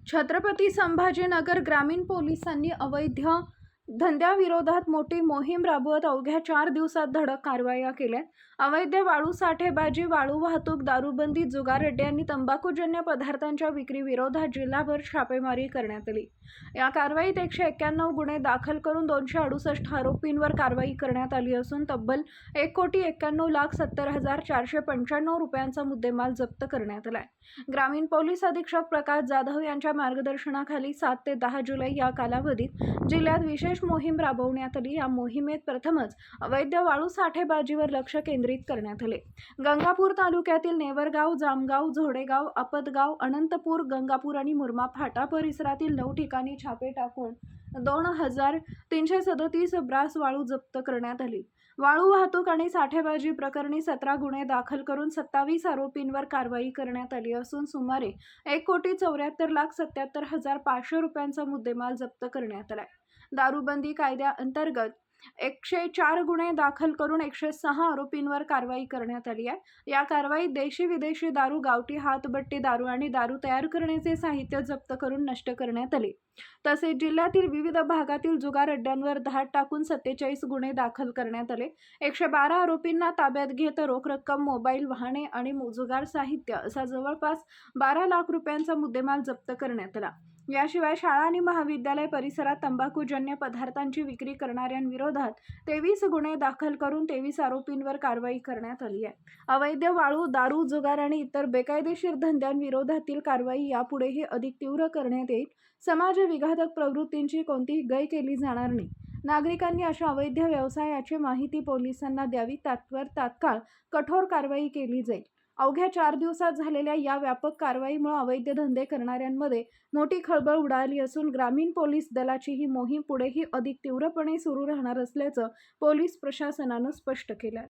छत्रपती संभाजीनगर ग्रामीण पोलिसांनी अवैध धंद्याविरोधात मोठी मोहीम राबवत अवघ्या 4 दिवसात धडक कारवाया केल्या। अवैध वाळू साठेबाजी, वाळू वाहतूक, दारूबंदी, जुगार अड्डे तंबाखूजन्य पदार्थांच्या विक्री विरोधात जिल्हाभर छापेमारी करण्यात आली। या कारवाईत 191 गुन्हे दाखल करून 268 आरोपींवर कारवाई करण्यात आली असून तब्बल 1,91,70,495 रुपयांचा मुद्देमाल जप्त करण्यात आलाय। ग्रामीण पोलीस अधीक्षक प्रकाश जाधव यांच्या मार्गदर्शनाखाली 7 ते 10 जुलै या कालावधीत जिल्ह्यात विशेष मोहीम राबवण्यात आली। या मोहिमेत प्रथमच अवैध वाळू साठेबाजीवर लक्ष केंद्रित करण्यात आले। गंगापूर तालुक्यातील नेवरगाव, जामगाव, झोडेगाव, आपतगाव, अनंतपूर, गंगापूर आणि मुरमा फाटा परिसरातील 9 ठिकाणी छापे टाकून 2,337 ब्रास वाळू जप्त करण्यात आली। वाळू वाहतूक आणि साठेबाजी प्रकरणी 17 गुन्हे दाखल करून 27 आरोपींवर कारवाई करण्यात आली असून सुमारे 1,74,77,500 रुपयांचा मुद्देमाल जप्त करण्यात आलाय। दारूबंदी कायद्याअंतर्गत 104 गुन्हे दाखल करून 106 आरोपींवर कारवाई करण्यात आली आहे। या कारवाईत देशी विदेशी दारू, गावठी हातभट्टी दारू आणि दारू तयार करण्याचे साहित्य जप्त करून नष्ट करण्यात आले। तसेच जिल्ह्यातील विविध भागातील जुगार अड्ड्यांवर धाड टाकून 47 गुन्हे दाखल करण्यात आले। 112 आरोपींना ताब्यात घेत रोख रक्कम, मोबाईल, वाहने आणि जुगार साहित्य असा जवळपास 12 लाख रुपयांचा मुद्देमाल जप्त करण्यात आला। याशिवाय शाळा आणि महाविद्यालय परिसरात तंबाखूजन्य पदार्थांची विक्री करणाऱ्यांविरोधात 23 गुन्हे दाखल करून 23 आरोपींवर कारवाई करण्यात आली आहे। अवैध वाळू, दारू, जुगार आणि इतर बेकायदेशीर धंद्यांविरोधातील कारवाई यापुढेही अधिक तीव्र करण्यात येईल। समाज विघातक प्रवृत्तींची कोणतीही गय केली जाणार नाही। नागरिकांनी अशा अवैध व्यवसायाची माहिती पोलिसांना द्यावी, त्यावर तात्काळ कठोर कारवाई केली जाईल। अवघ्या 4 दिवसात झालेल्या या व्यापक कारवाईमुळे अवैध धंदे करणाऱ्यांमध्ये मोठी खळबळ उडाली असून ग्रामीण पोलीस दलाची ही मोहीम पुढेही अधिक तीव्रपणे सुरू राहणार असल्याचं पोलीस प्रशासनानं स्पष्ट केलं आहे।